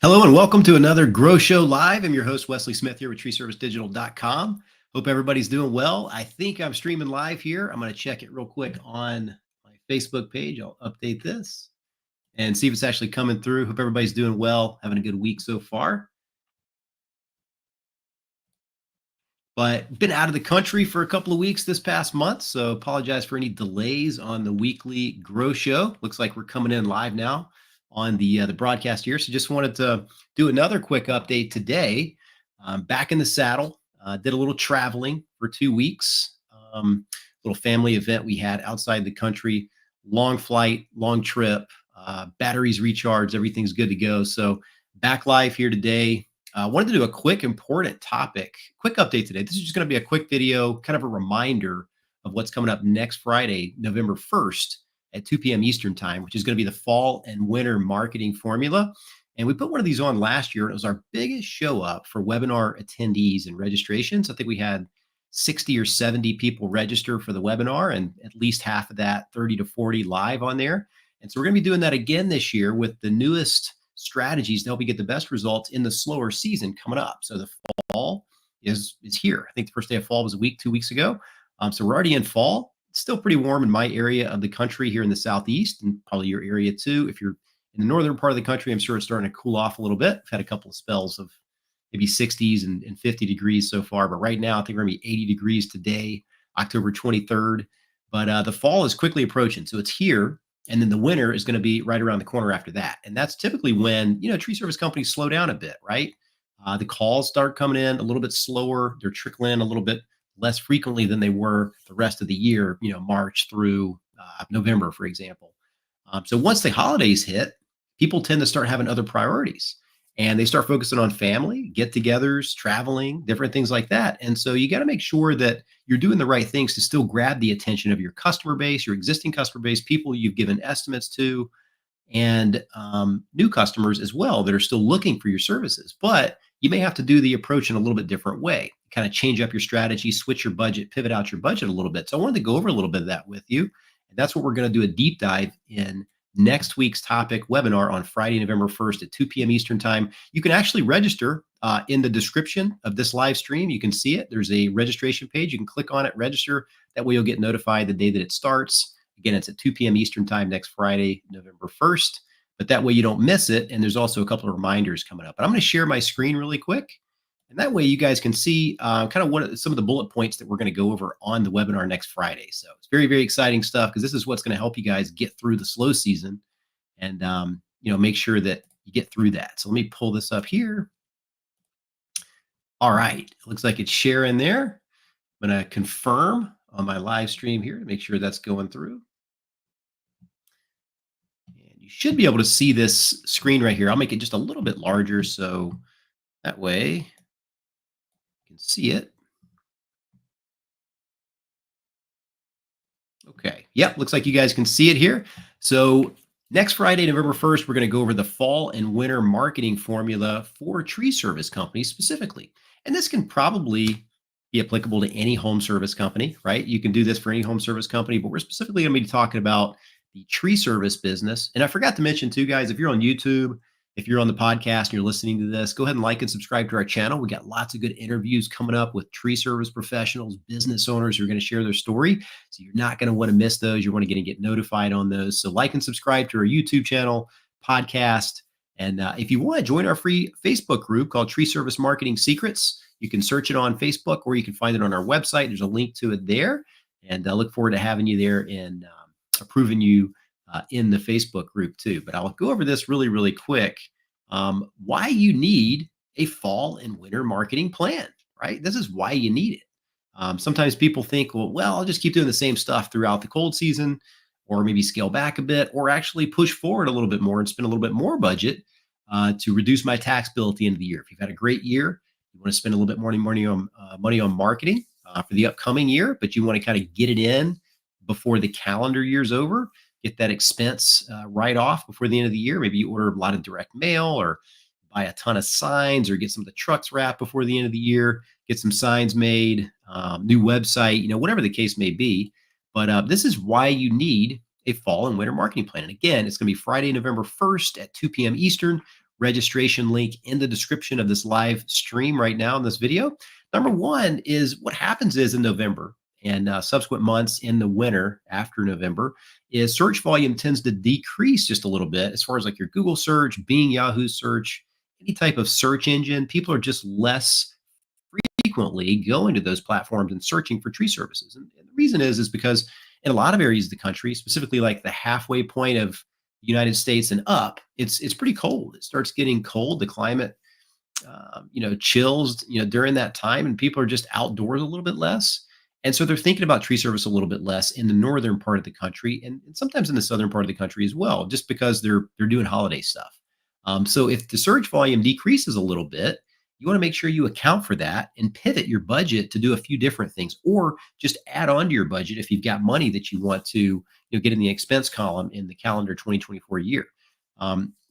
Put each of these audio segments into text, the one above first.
Hello and welcome to another Grow Show Live. I'm your host, Wesley Smith here with treeservicedigital.com. Hope everybody's doing well. I think I'm streaming live here. I'm going to check it real quick on my Facebook page. I'll update this and see if it's actually coming through. Hope everybody's doing well, having a good week so far. But been out of the country for a couple of weeks this past month, so apologize for any delays on the weekly Grow Show. Looks like we're coming in live now on the broadcast here. So just wanted to do another quick update today. Back in the saddle. Did a little traveling for 2 weeks. Little family event we had outside the country. Long flight, long trip. Batteries recharged. Everything's good to go. So back live here today. I wanted to do a quick, important quick update today. This is just going to be a quick video, kind of a reminder of what's coming up next Friday, November 1st at 2 p.m. Eastern time, which is going to be the fall and winter marketing formula. And we put one of these on last year, and it was our biggest show up for webinar attendees and registrations. I think we had 60 or 70 people register for the webinar, and at least half of that, 30 to 40 live on there. And so we're going to be doing that again this year with the newest strategies to help you get the best results in the slower season coming up. So the fall is here. I think the first day of fall was 2 weeks ago. So we're already in fall. It's still pretty warm in my area of the country here in the Southeast, and probably your area too. If you're in the northern part of the country, I'm sure it's starting to cool off a little bit. I've had a couple of spells of maybe 60s and 50 degrees so far, but right now I think we're going to be 80 degrees today, October 23rd. But the fall is quickly approaching. So it's here. And then the winter is going to be right around the corner after that. And that's typically when, tree service companies slow down a bit, right? The calls start coming in a little bit slower. They're trickling in a little bit less frequently than they were the rest of the year, March through November, for example. So once the holidays hit, people tend to start having other priorities and they start focusing on family, get-togethers, traveling, different things like that. And so you got to make sure that you're doing the right things to still grab the attention of your customer base, your existing customer base, people you've given estimates to, and new customers as well that are still looking for your services. But you may have to do the approach in a little bit different way, kind of change up your strategy, switch your budget, pivot out your budget a little bit. So I wanted to go over a little bit of that with you. And that's what we're going to do a deep dive in next week's topic webinar on Friday, November 1st at 2 p.m. Eastern time. You can actually register in the description of this live stream. You can see it. There's a registration page. You can click on it, register. That way you'll get notified the day that it starts. Again, it's at 2 p.m. Eastern time next Friday, November 1st. But that way you don't miss it. And there's also a couple of reminders coming up. But I'm going to share my screen really quick. And that way you guys can see kind of what some of the bullet points that we're going to go over on the webinar next Friday. So it's very, very exciting stuff because this is what's going to help you guys get through the slow season and, make sure that you get through that. So let me pull this up here. All right. It looks like it's sharing there. I'm going to confirm on my live stream here to make sure that's going through. And you should be able to see this screen right here. I'll make it just a little bit larger so that way can see it. Okay. Yep. Looks like you guys can see it here. So next Friday, November 1st, we're going to go over the fall and winter marketing formula for tree service companies specifically. And this can probably be applicable to any home service company, right? You can do this for any home service company, but we're specifically going to be talking about the tree service business. And I forgot to mention too, guys, if you're on YouTube, if you're on the podcast and you're listening to this, go ahead and like and subscribe to our channel. We got lots of good interviews coming up with tree service professionals, business owners who are going to share their story. So you're not going to want to miss those. You're going to get notified on those. So like and subscribe to our YouTube channel, podcast. And if you want to join our free Facebook group called Tree Service Marketing Secrets, you can search it on Facebook or you can find it on our website. There's a link to it there. And I look forward to having you there and approving you in the Facebook group too. But I'll go over this really, really quick. Why you need a fall and winter marketing plan, right? This is why you need it. Sometimes people think, well, I'll just keep doing the same stuff throughout the cold season, or maybe scale back a bit, or actually push forward a little bit more and spend a little bit more budget to reduce my tax bill at the end of the year. If you've had a great year, you want to spend a little bit more money on marketing for the upcoming year, but you want to kind of get it in before the calendar year's over. Get that expense right off before the end of the year. Maybe you order a lot of direct mail or buy a ton of signs or get some of the trucks wrapped before the end of the year, get some signs made, new website, whatever the case may be. But this is why you need a fall and winter marketing plan. And again, it's going to be Friday, November 1st at 2 p.m. Eastern. registration link in the description of this live stream right now in this video. Number one is what happens is in November and subsequent months in the winter after November is search volume tends to decrease just a little bit as far as like your Google search, Bing, Yahoo search, any type of search engine. People are just less frequently going to those platforms and searching for tree services. And the reason is because in a lot of areas of the country, specifically like the halfway point of the United States and up, it's pretty cold. It starts getting cold. The climate, chills, during that time, and people are just outdoors a little bit less. And so they're thinking about tree service a little bit less in the northern part of the country, and sometimes in the southern part of the country as well, just because they're doing holiday stuff. So if the search volume decreases a little bit, you want to make sure you account for that and pivot your budget to do a few different things, or just add on to your budget if you've got money that you want to get in the expense column in the calendar 2024 year.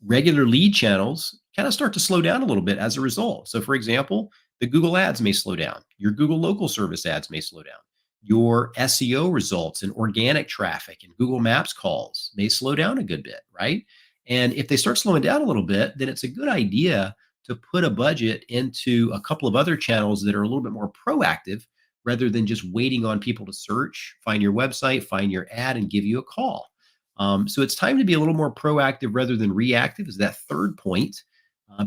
Regular lead channels kind of start to slow down a little bit as a result. So, for example, the Google ads may slow down. Your Google local service ads may slow down. Your SEO results and organic traffic and Google Maps calls may slow down a good bit, right? And if they start slowing down a little bit, then it's a good idea to put a budget into a couple of other channels that are a little bit more proactive rather than just waiting on people to search, find your website, find your ad, and give you a call. So it's time to be a little more proactive rather than reactive, is that third point,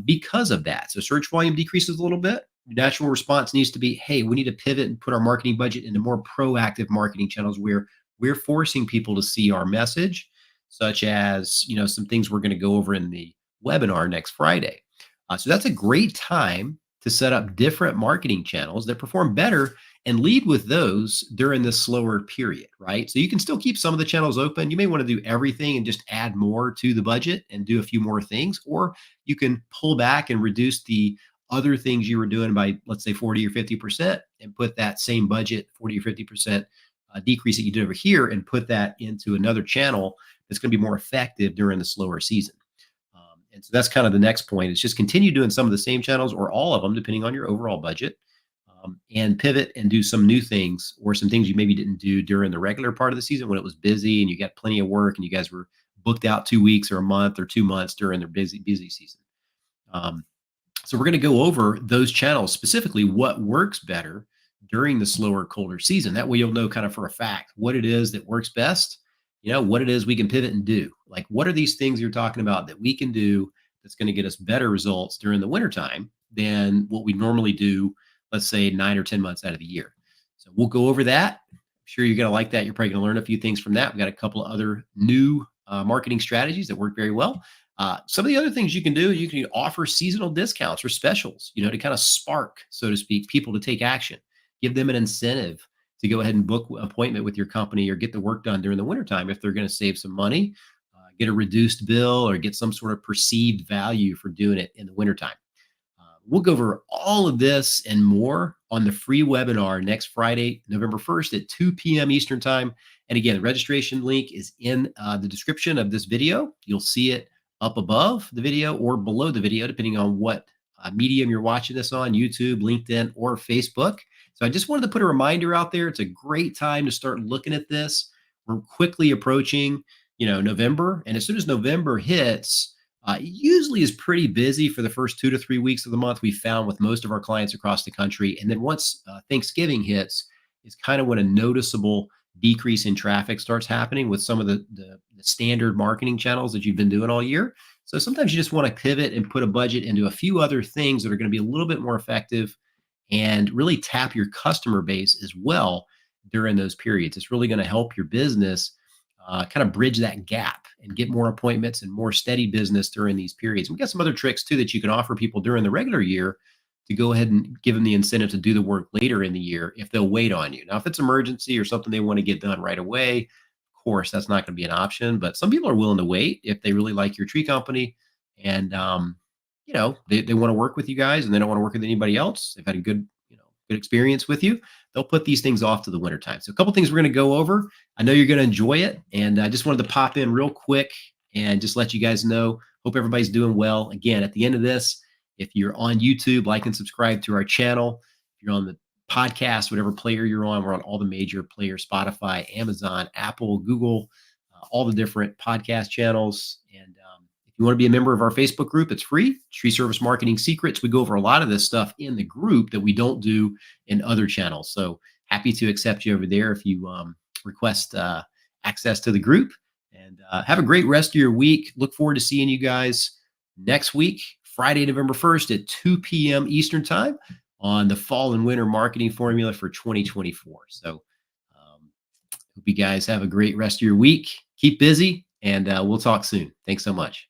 because of that. So search volume decreases a little bit. The natural response needs to be, hey, we need to pivot and put our marketing budget into more proactive marketing channels where we're forcing people to see our message, such as, some things we're going to go over in the webinar next Friday. So that's a great time to set up different marketing channels that perform better and lead with those during this slower period, right? So you can still keep some of the channels open. You may want to do everything and just add more to the budget and do a few more things, or you can pull back and reduce the other things you were doing by, let's say, 40 or 50% and put that same budget, 40 or 50% decrease that you did over here, and put that into another channel that's going to be more effective during the slower season. And so that's kind of the next point. It's just continue doing some of the same channels or all of them, depending on your overall budget, and pivot and do some new things or some things you maybe didn't do during the regular part of the season when it was busy and you got plenty of work and you guys were booked out 2 weeks or a month or 2 months during their busy season. So we're going to go over those channels, specifically what works better during the slower, colder season. That way you'll know kind of for a fact what it is that works best, what it is we can pivot and do. Like, what are these things you're talking about that we can do that's going to get us better results during the wintertime than what we normally do, let's say 9 or 10 months out of the year. So we'll go over that. I'm sure you're going to like that. You're probably going to learn a few things from that. We've got a couple of other new marketing strategies that work very well. Some of the other things you can do, you can offer seasonal discounts or specials, to kind of spark, so to speak, people to take action, give them an incentive to go ahead and book an appointment with your company or get the work done during the wintertime if they're going to save some money, get a reduced bill, or get some sort of perceived value for doing it in the wintertime. We'll go over all of this and more on the free webinar next Friday, November 1st at 2 p.m. Eastern Time. And again, the registration link is in the description of this video. You'll see it up above the video or below the video, depending on what medium you're watching this on, YouTube, LinkedIn, or Facebook. So I just wanted to put a reminder out there. It's a great time to start looking at this. We're quickly approaching, November. And as soon as November hits, it usually is pretty busy for the first 2 to 3 weeks of the month, we found with most of our clients across the country. And then once Thanksgiving hits, is kind of when a noticeable decrease in traffic starts happening with some of the standard marketing channels that you've been doing all year. So sometimes you just want to pivot and put a budget into a few other things that are going to be a little bit more effective and really tap your customer base as well during those periods. It's really going to help your business kind of bridge that gap and get more appointments and more steady business during these periods. We've got some other tricks too that you can offer people during the regular year to go ahead and give them the incentive to do the work later in the year if they'll wait on you. Now, if it's emergency or something they want to get done right away, of course, that's not going to be an option. But some people are willing to wait if they really like your tree company and they want to work with you guys and they don't want to work with anybody else. They've had a good experience with you. They'll put these things off to the wintertime. So a couple things we're going to go over. I know you're going to enjoy it. And I just wanted to pop in real quick and just let you guys know. Hope everybody's doing well. Again, at the end of this, if you're on YouTube, like and subscribe to our channel. If you're on the podcast, whatever player you're on, we're on all the major players, Spotify, Amazon, Apple, Google, all the different podcast channels. And if If you want to be a member of our Facebook group, it's free. Tree Service Marketing Secrets. We go over a lot of this stuff in the group that we don't do in other channels. So happy to accept you over there if you request access to the group. And have a great rest of your week. Look forward to seeing you guys next week, Friday, November 1st at 2 p.m. Eastern Time on the fall and winter marketing formula for 2024. So hope you guys have a great rest of your week. Keep busy, and we'll talk soon. Thanks so much.